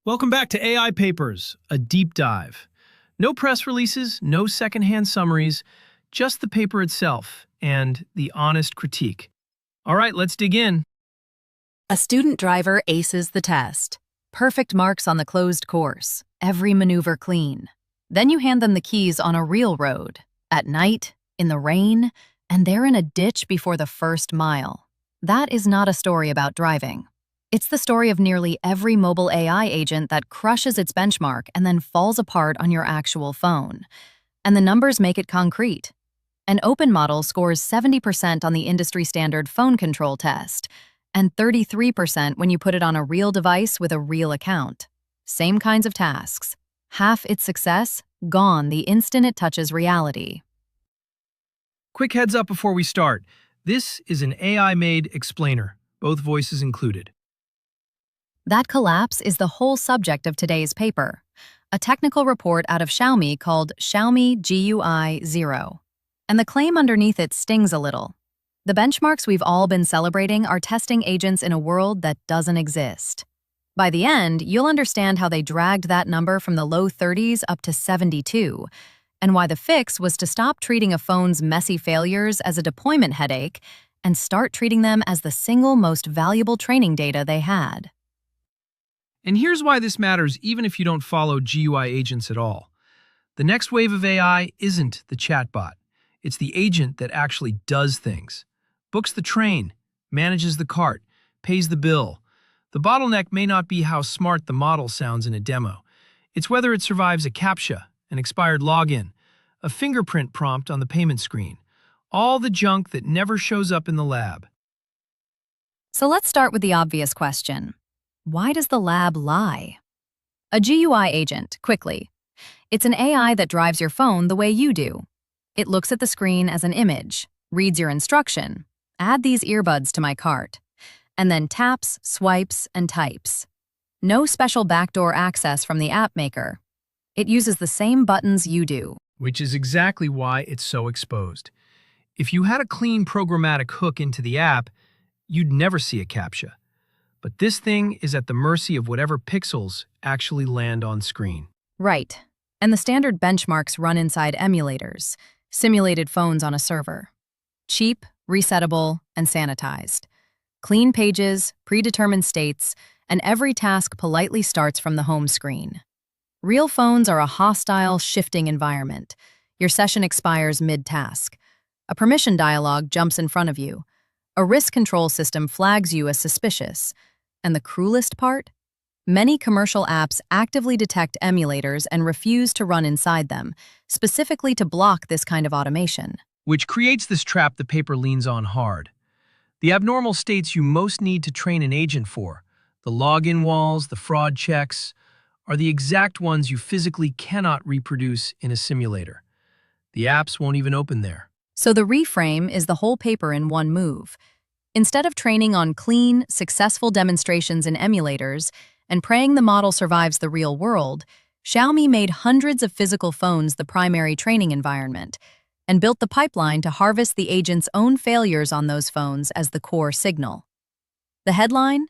Welcome back to AI Papers, a deep dive. No press releases, no secondhand summaries, just the paper itself and the honest critique. All right, let's dig in. A student driver aces the test. Perfect marks on the closed course, every maneuver clean. Then you hand them the keys on a real road, at night, in the rain, and they're in a ditch before the first mile. That is not a story about driving. It's the story of nearly every mobile AI agent that crushes its benchmark and then falls apart on your actual phone. And the numbers make it concrete. An open model scores 70% on the industry standard phone control test, and 33% when you put it on a real device with a real account. Same kinds of tasks. Half its success, gone the instant it touches reality. Quick heads up before we start. This is an AI-made explainer, both voices included. That collapse is the whole subject of today's paper, a technical report out of Xiaomi called Xiaomi GUI-0. And the claim underneath it stings a little. The benchmarks we've all been celebrating are testing agents in a world that doesn't exist. By the end, you'll understand how they dragged that number from the low 30s up to 72, and why the fix was to stop treating a phone's messy failures as a deployment headache and start treating them as the single most valuable training data they had. And here's why this matters even if you don't follow GUI agents at all. The next wave of AI isn't the chatbot. It's the agent that actually does things. Books the train, manages the cart, pays the bill. The bottleneck may not be how smart the model sounds in a demo. It's whether it survives a CAPTCHA, an expired login, a fingerprint prompt on the payment screen. All the junk that never shows up in the lab. So let's start with the obvious question. Why does the lab lie? A GUI agent, quickly. It's an AI that drives your phone the way you do. It looks at the screen as an image, reads your instruction, add these earbuds to my cart, and then taps, swipes, and types. No special backdoor access from the app maker. It uses the same buttons you do. Which is exactly why it's so exposed. If you had a clean programmatic hook into the app, you'd never see a CAPTCHA. But this thing is at the mercy of whatever pixels actually land on screen. Right. And the standard benchmarks run inside emulators, simulated phones on a server. Cheap, resettable, and sanitized. Clean pages, predetermined states, and every task politely starts from the home screen. Real phones are a hostile, shifting environment. Your session expires mid-task. A permission dialog jumps in front of you. A risk control system flags you as suspicious. And the cruelest part? Many commercial apps actively detect emulators and refuse to run inside them, specifically to block this kind of automation. Which creates this trap the paper leans on hard. The abnormal states you most need to train an agent for, the login walls, the fraud checks, are the exact ones you physically cannot reproduce in a simulator. The apps won't even open there. So the reframe is the whole paper in one move. Instead of training on clean, successful demonstrations in emulators and praying the model survives the real world, Xiaomi made hundreds of physical phones the primary training environment and built the pipeline to harvest the agent's own failures on those phones as the core signal. The headline?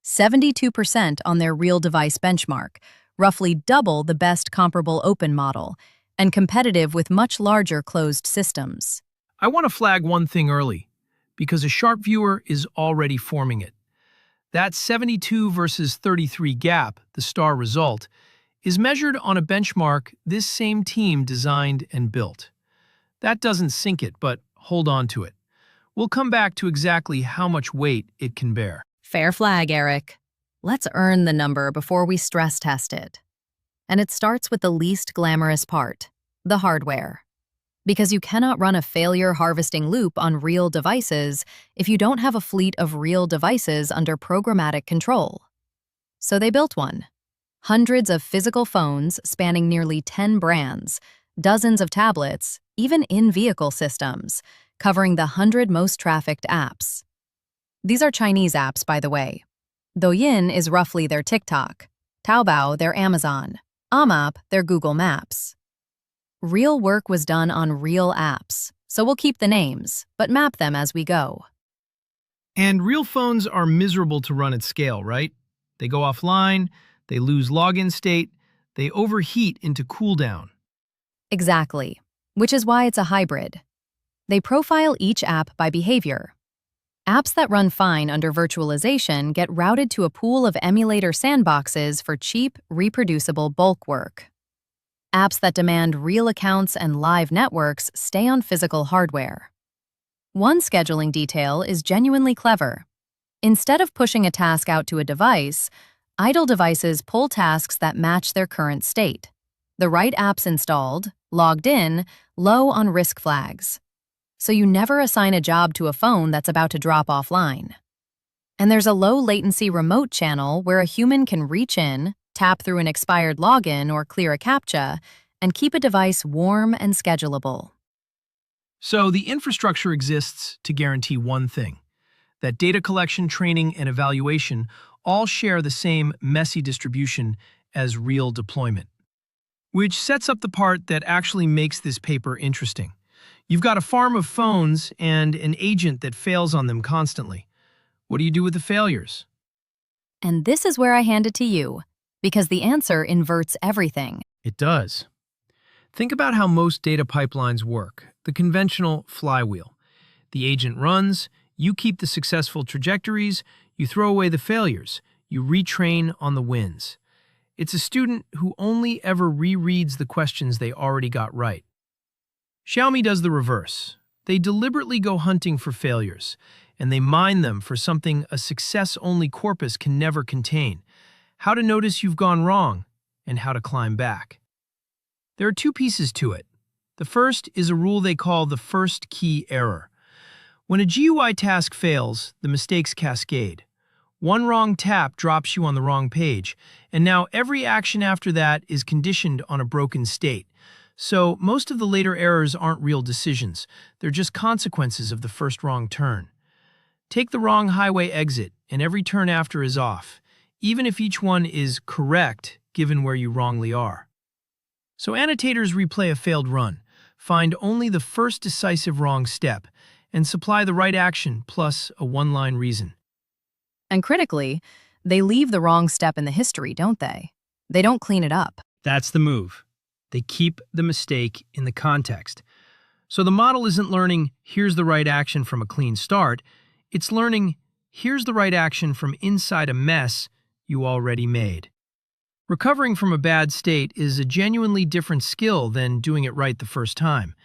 72% on their real device benchmark, roughly double the best comparable open model, and competitive with much larger closed systems. I want to flag one thing early, because a sharp viewer is already forming it. That 72 versus 33 gap, the star result, is measured on a benchmark this same team designed and built. That doesn't sink it, but hold on to it. We'll come back to exactly how much weight it can bear. Fair flag, Eric. Let's earn the number before we stress test it. And it starts with the least glamorous part, the hardware. Because you cannot run a failure harvesting loop on real devices if you don't have a fleet of real devices under programmatic control. So they built one. Hundreds of physical phones spanning nearly 10 brands, dozens of tablets, even in-vehicle systems, covering the 100 most trafficked apps. These are Chinese apps, by the way. Douyin is roughly their TikTok, Taobao their Amazon, Amap their Google Maps. Real work was done on real apps, so we'll keep the names, but map them as we go. And real phones are miserable to run at scale, right? They go offline, They lose login state. They overheat into cooldown. Exactly, which is why it's a hybrid. They profile each app by behavior. Apps that run fine under virtualization get routed to a pool of emulator sandboxes for cheap, reproducible bulk work. Apps that demand real accounts and live networks stay on physical hardware. One scheduling detail is genuinely clever. Instead of pushing a task out to a device, idle devices pull tasks that match their current state. The right app's installed, logged in, low on risk flags. So you never assign a job to a phone that's about to drop offline. And there's a low-latency remote channel where a human can reach in, tap through an expired login or clear a CAPTCHA, and keep a device warm and schedulable. So the infrastructure exists to guarantee one thing, that data collection, training, and evaluation all share the same messy distribution as real deployment. Which sets up the part that actually makes this paper interesting. You've got a farm of phones and an agent that fails on them constantly. What do you do with the failures? And this is where I hand it to you, because the answer inverts everything. It does. Think about how most data pipelines work, the conventional flywheel. The agent runs, you keep the successful trajectories, you throw away the failures, you retrain on the wins. It's a student who only ever rereads the questions they already got right. Xiaomi does the reverse. They deliberately go hunting for failures, and they mine them for something a success-only corpus can never contain: how to notice you've gone wrong, and how to climb back. There are two pieces to it. The first is a rule they call the first key error. When a GUI task fails, the mistakes cascade. One wrong tap drops you on the wrong page, and now every action after that is conditioned on a broken state. So most of the later errors aren't real decisions. They're just consequences of the first wrong turn. Take the wrong highway exit, and every turn after is off, even if each one is correct given where you wrongly are. So annotators replay a failed run, find only the first decisive wrong step, and supply the right action plus a one-line reason. And critically, they leave the wrong step in the history, don't they? They don't clean it up. That's the move. They keep the mistake in the context. So the model isn't learning, here's the right action from a clean start. It's learning, here's the right action from inside a mess you already made. Recovering from a bad state is a genuinely different skill than doing it right the first time.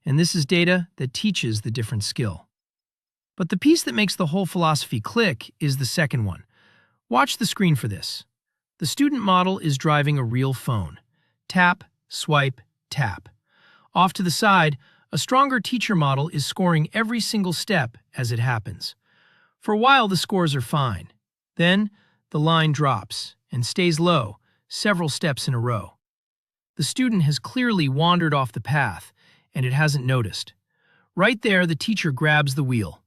And this is data that teaches the different skill. But the piece that makes the whole philosophy click is the second one. Watch the screen for this. The student model is driving a real phone. Tap, swipe, tap. Off to the side, a stronger teacher model is scoring every single step as it happens. For a while, the scores are fine. Then, the line drops and stays low, several steps in a row. The student has clearly wandered off the path, and it hasn't noticed. Right there, the teacher grabs the wheel.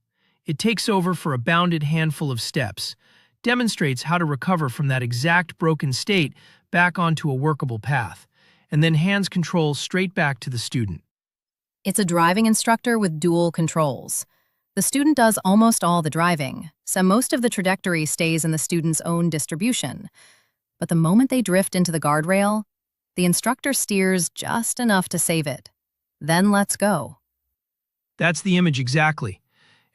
It takes over for a bounded handful of steps, demonstrates how to recover from that exact broken state back onto a workable path, and then hands control straight back to the student. It's a driving instructor with dual controls. The student does almost all the driving, so most of the trajectory stays in the student's own distribution. But the moment they drift into the guardrail, the instructor steers just enough to save it. Then lets go. That's the image exactly.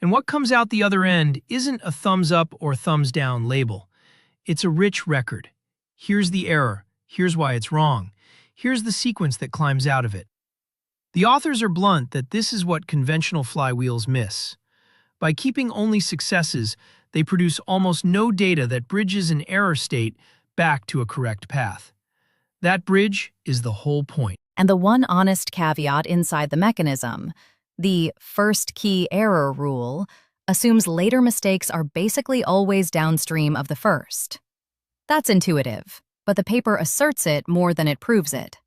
And what comes out the other end isn't a thumbs up or thumbs down label. It's a rich record. Here's the error. Here's why it's wrong. Here's the sequence that climbs out of it. The authors are blunt that this is what conventional flywheels miss. By keeping only successes, they produce almost no data that bridges an error state back to a correct path. That bridge is the whole point. And the one honest caveat inside the mechanism, the first key error rule, assumes later mistakes are basically always downstream of the first. That's intuitive, but the paper asserts it more than it proves it.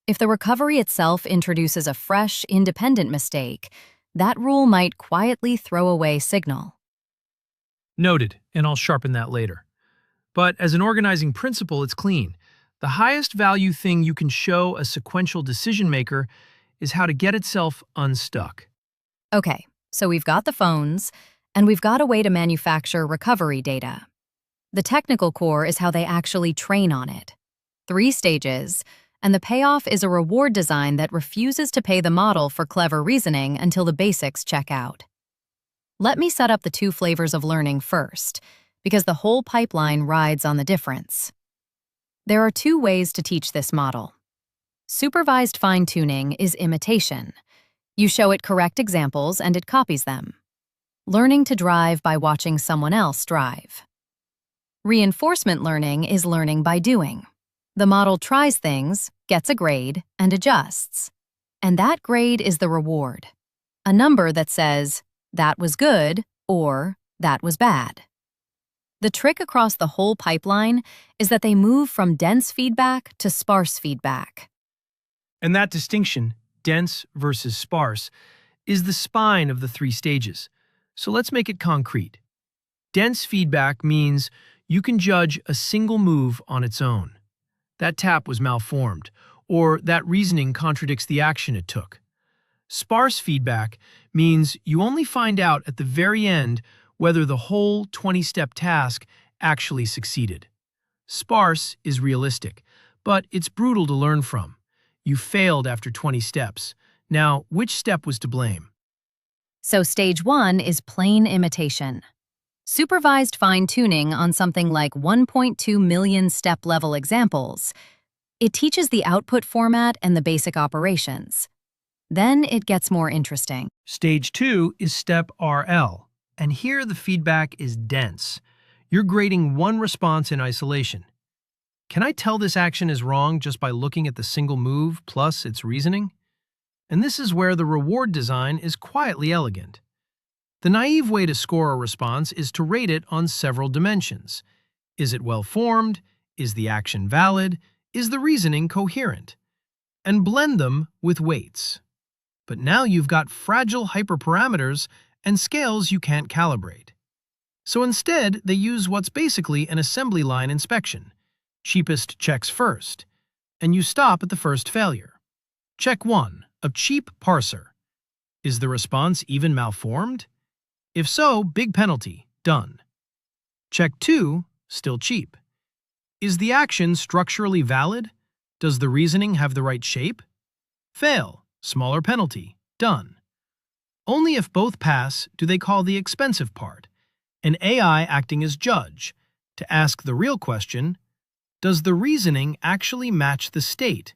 If the recovery itself introduces a fresh, independent mistake, that rule might quietly throw away signal. Noted, and I'll sharpen that later. But as an organizing principle, it's clean. The highest value thing you can show a sequential decision maker is how to get itself unstuck. Okay, so we've got the phones, and we've got a way to manufacture recovery data. The technical core is how they actually train on it. 3 stages, and the payoff is a reward design that refuses to pay the model for clever reasoning until the basics check out. Let me set up the 2 flavors of learning first, because the whole pipeline rides on the difference. There are 2 ways to teach this model. Supervised fine-tuning is imitation. You show it correct examples and it copies them. Learning to drive by watching someone else drive. Reinforcement learning is learning by doing. The model tries things, gets a grade, and adjusts. And that grade is the reward. A number that says, that was good, or that was bad. The trick across the whole pipeline is that they move from dense feedback to sparse feedback. And that distinction, dense versus sparse, is the spine of the 3 stages. So let's make it concrete. Dense feedback means you can judge a single move on its own. That tap was malformed, or that reasoning contradicts the action it took. Sparse feedback means you only find out at the very end whether the whole 20-step task actually succeeded. Sparse is realistic, but it's brutal to learn from. You failed after 20 steps. Now, which step was to blame? So stage 1 is plain imitation. Supervised fine-tuning on something like 1.2 million step-level examples. It teaches the output format and the basic operations. Then it gets more interesting. Stage 2 is step RL, and here the feedback is dense. You're grading one response in isolation. Can I tell this action is wrong just by looking at the single move plus its reasoning? And this is where the reward design is quietly elegant. The naive way to score a response is to rate it on several dimensions. Is it well-formed? Is the action valid? Is the reasoning coherent? And blend them with weights. But now you've got fragile hyperparameters and scales you can't calibrate. So instead, they use what's basically an assembly line inspection. Cheapest checks first, and you stop at the first failure. Check 1, a cheap parser. Is the response even malformed? If so, big penalty, done. Check 2, still cheap. Is the action structurally valid? Does the reasoning have the right shape? Fail, smaller penalty, done. Only if both pass do they call the expensive part, an AI acting as judge, to ask the real question, does the reasoning actually match the state?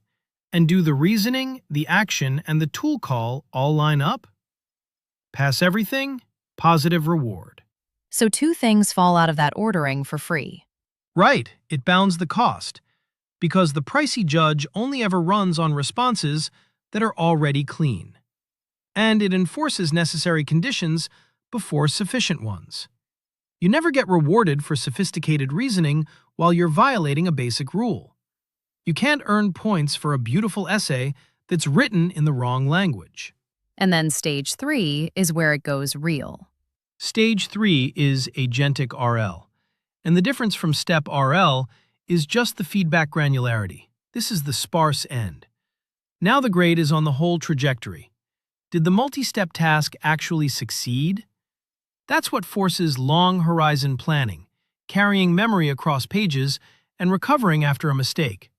And do the reasoning, the action, and the tool call all line up? Pass everything, positive reward. So 2 things fall out of that ordering for free. Right, it bounds the cost, because the pricey judge only ever runs on responses that are already clean. And it enforces necessary conditions before sufficient ones. You never get rewarded for sophisticated reasoning while you're violating a basic rule. You can't earn points for a beautiful essay that's written in the wrong language. And then stage 3 is where it goes real. Stage 3 is Agentic RL, and the difference from step RL is just the feedback granularity. This is the sparse end. Now the grade is on the whole trajectory. Did the multi-step task actually succeed? That's what forces long horizon planning, carrying memory across pages and recovering after a mistake.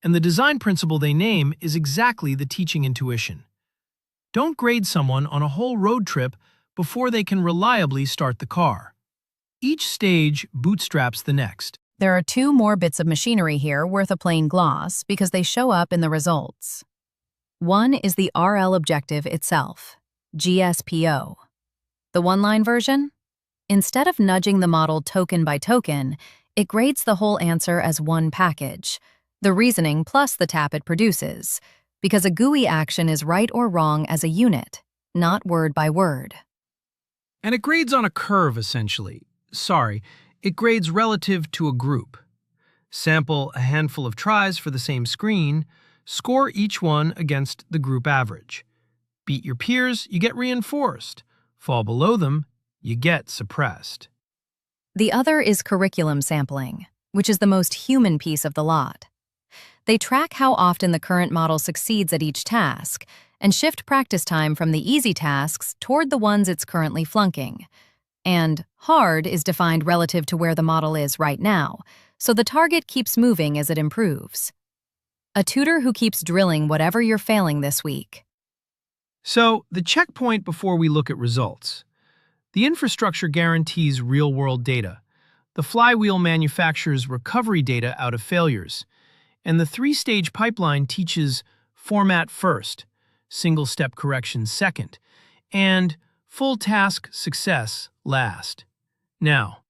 And the design principle they name is exactly the teaching intuition. Don't grade someone on a whole road trip before they can reliably start the car. Each stage bootstraps the next. There are 2 more bits of machinery here worth a plain gloss because they show up in the results. One is the RL objective itself, GSPO. The one-line version? Instead of nudging the model token by token, it grades the whole answer as one package, the reasoning plus the tap it produces, because a GUI action is right or wrong as a unit, not word by word. And it grades on a curve, essentially. It grades relative to a group. Sample a handful of tries for the same screen, score each one against the group average. Beat your peers, you get reinforced. Fall below them, you get suppressed. The other is curriculum sampling, which is the most human piece of the lot. They track how often the current model succeeds at each task and shift practice time from the easy tasks toward the ones it's currently flunking. And hard is defined relative to where the model is right now, so the target keeps moving as it improves. A tutor who keeps drilling whatever you're failing this week. So, the checkpoint before we look at results. The infrastructure guarantees real-world data. The flywheel manufactures recovery data out of failures. And the three-stage pipeline teaches format first, single-step correction second, and full task success last. Now,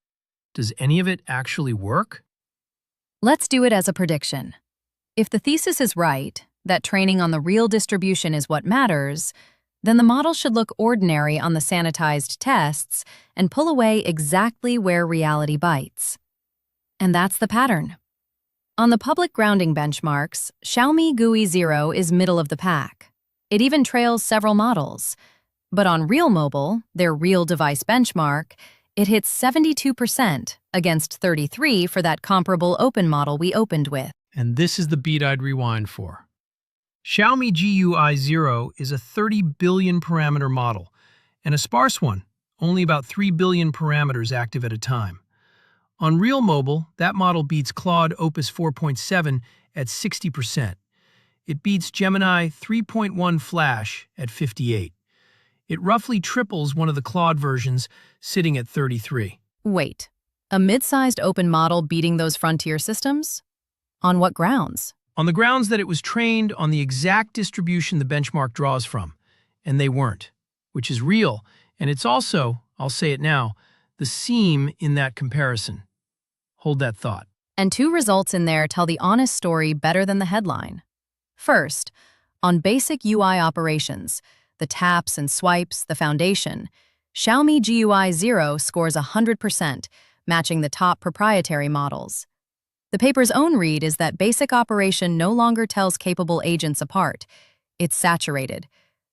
does any of it actually work? Let's do it as a prediction. If the thesis is right, that training on the real distribution is what matters, then the model should look ordinary on the sanitized tests and pull away exactly where reality bites. And that's the pattern. On the public grounding benchmarks, Xiaomi GUI-0 is middle of the pack. It even trails several models. But on Real Mobile, their real device benchmark, it hits 72% against 33% for that comparable open model we opened with. And this is the beat I'd rewind for. Xiaomi GUI-0 is a 30 billion parameter model, and a sparse one, only about 3 billion parameters active at a time. On Real Mobile, that model beats Claude Opus 4.7 at 60%. It beats Gemini 3.1 Flash at 58%. It roughly triples one of the Claude versions, sitting at 33%. Wait, a mid-sized open model beating those frontier systems? On what grounds? On the grounds that it was trained on the exact distribution the benchmark draws from, and they weren't, which is real, and it's also, I'll say it now, the seam in that comparison. Hold that thought. And two results in there tell the honest story better than the headline. First, on basic UI operations, the taps and swipes, the foundation, Xiaomi GUI-0 scores 100%, matching the top proprietary models. The paper's own read is that basic operation no longer tells capable agents apart. It's saturated.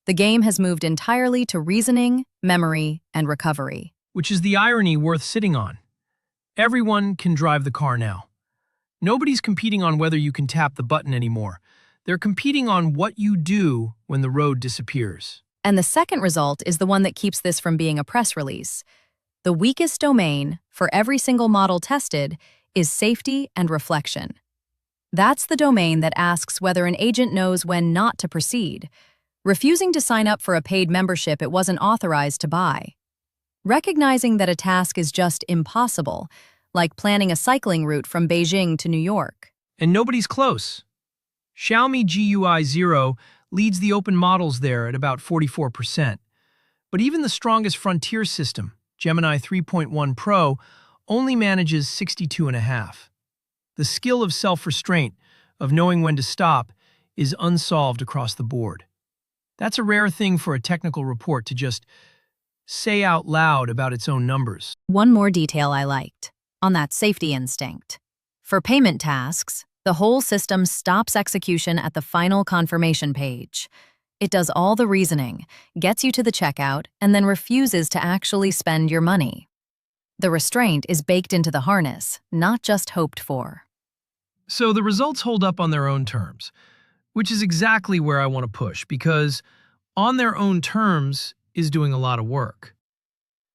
The game has moved entirely to reasoning, memory, and recovery. Which is the irony worth sitting on. Everyone can drive the car now. Nobody's competing on whether you can tap the button anymore. They're competing on what you do when the road disappears. And the second result is the one that keeps this from being a press release. The weakest domain for every single model tested is safety and reflection. That's the domain that asks whether an agent knows when not to proceed, refusing to sign up for a paid membership it wasn't authorized to buy. Recognizing that a task is just impossible, like planning a cycling route from Beijing to New York. And nobody's close. Xiaomi GUI-0 leads the open models there at about 44%. But even the strongest frontier system, Gemini 3.1 Pro, only manages 62.5%. The skill of self-restraint, of knowing when to stop, is unsolved across the board. That's a rare thing for a technical report to just say out loud about its own numbers. One more detail I liked, on that safety instinct. For payment tasks, the whole system stops execution at the final confirmation page. It does all the reasoning, gets you to the checkout, and then refuses to actually spend your money. The restraint is baked into the harness, not just hoped for. So the results hold up on their own terms, which is exactly where I want to push, because on their own terms is doing a lot of work.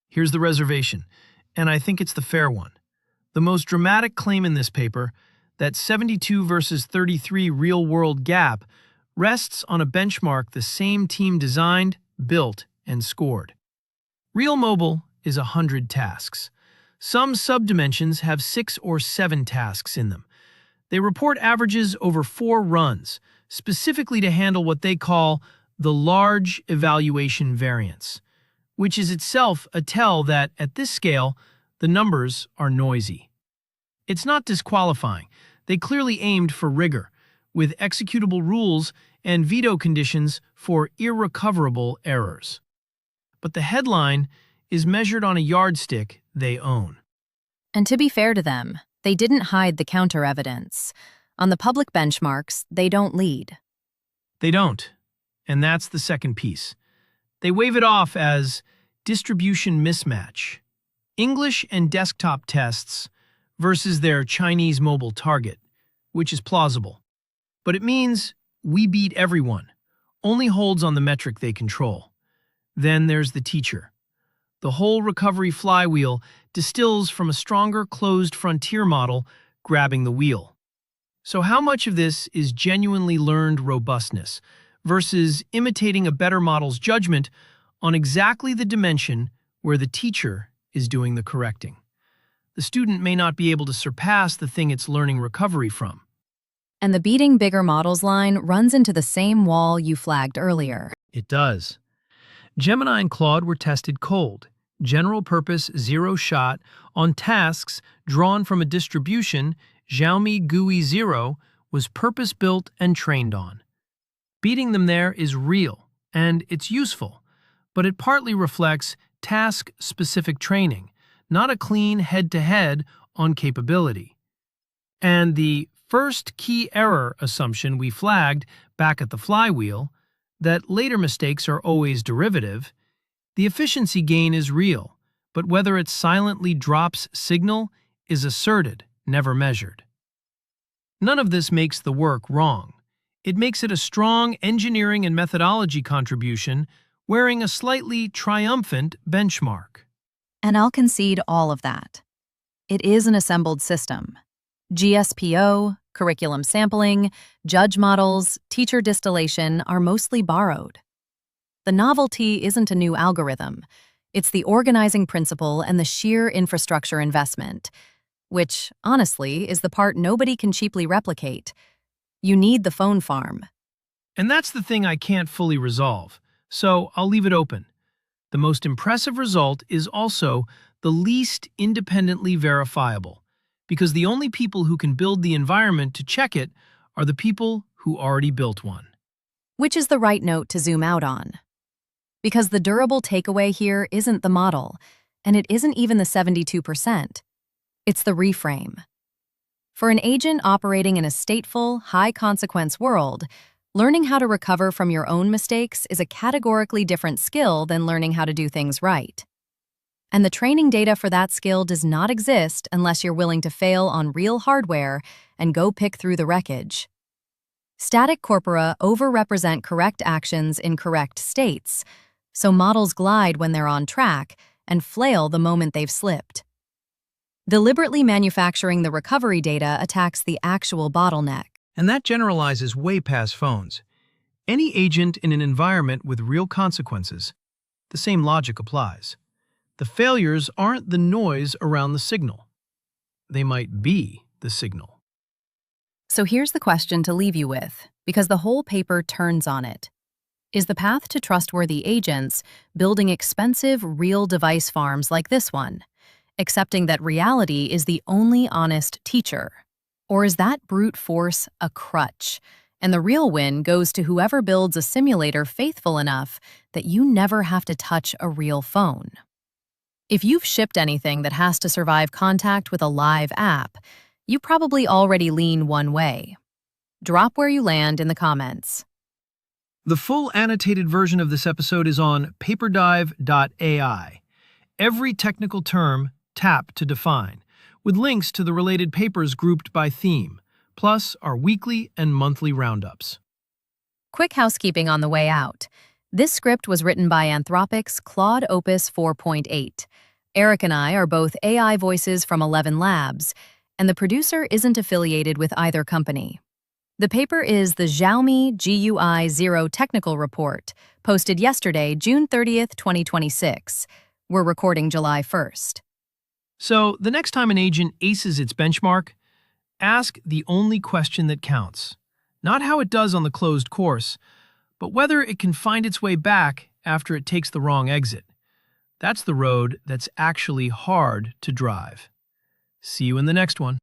Here's the reservation, and I think it's the fair one. The most dramatic claim in this paper, that 72 versus 33 real-world gap, rests on a benchmark the same team designed, built, and scored. Real Mobile is 100 tasks. Some subdimensions have 6 or 7 tasks in them. They report averages over 4 runs, specifically to handle what they call the large evaluation variance, which is itself a tell that, at this scale, the numbers are noisy. It's not disqualifying. They clearly aimed for rigor, with executable rules and veto conditions for irrecoverable errors. But the headline is measured on a yardstick they own. And to be fair to them, they didn't hide the counter-evidence. On the public benchmarks, they don't lead. They don't. And that's the second piece. They wave it off as distribution mismatch. English and desktop tests versus their Chinese mobile target, which is plausible. But it means we beat everyone, only holds on the metric they control. Then there's the teacher. The whole recovery flywheel distills from a stronger closed frontier model grabbing the wheel. So how much of this is genuinely learned robustness versus imitating a better model's judgment on exactly the dimension where the teacher is doing the correcting? The student may not be able to surpass the thing it's learning recovery from. And the beating bigger models line runs into the same wall you flagged earlier. It does. Gemini and Claude were tested cold, general-purpose zero-shot, on tasks drawn from a distribution Xiaomi GUI-0 was purpose-built and trained on. Beating them there is real, and it's useful, but it partly reflects task-specific training, not a clean head-to-head on capability. And the first key error assumption we flagged back at the flywheel, that later mistakes are always derivative, the efficiency gain is real, but whether it silently drops signal is asserted, never measured. None of this makes the work wrong. It makes it a strong engineering and methodology contribution wearing a slightly triumphant benchmark. And I'll concede all of that. It is an assembled system. GSPO, curriculum sampling, judge models, teacher distillation are mostly borrowed. The novelty isn't a new algorithm. It's the organizing principle and the sheer infrastructure investment, which, honestly, is the part nobody can cheaply replicate. You need the phone farm. And that's the thing I can't fully resolve, so I'll leave it open. The most impressive result is also the least independently verifiable, because the only people who can build the environment to check it are the people who already built one. Which is the right note to zoom out on. Because the durable takeaway here isn't the model, and it isn't even the 72%. It's the reframe. For an agent operating in a stateful, high-consequence world, learning how to recover from your own mistakes is a categorically different skill than learning how to do things right. And the training data for that skill does not exist unless you're willing to fail on real hardware and go pick through the wreckage. Static corpora overrepresent correct actions in correct states, so models glide when they're on track and flail the moment they've slipped. Deliberately manufacturing the recovery data attacks the actual bottleneck. And that generalizes way past phones. Any agent in an environment with real consequences, the same logic applies. The failures aren't the noise around the signal. They might be the signal. So here's the question to leave you with, because the whole paper turns on it. Is the path to trustworthy agents building expensive, real device farms like this one, accepting that reality is the only honest teacher? Or is that brute force a crutch, and the real win goes to whoever builds a simulator faithful enough that you never have to touch a real phone? If you've shipped anything that has to survive contact with a live app, you probably already lean one way. Drop where you land in the comments. The full annotated version of this episode is on paperdive.ai. Every technical term, tap to define, with links to the related papers grouped by theme, plus our weekly and monthly roundups. Quick housekeeping on the way out. This script was written by Anthropic's Claude Opus 4.8. Eric and I are both AI voices from 11 Labs, and the producer isn't affiliated with either company. The paper is the Xiaomi GUI-0 technical report, posted yesterday, June 30th, 2026. We're recording July 1st. So, the next time an agent aces its benchmark, ask the only question that counts. Not how it does on the closed course, but whether it can find its way back after it takes the wrong exit. That's the road that's actually hard to drive. See you in the next one.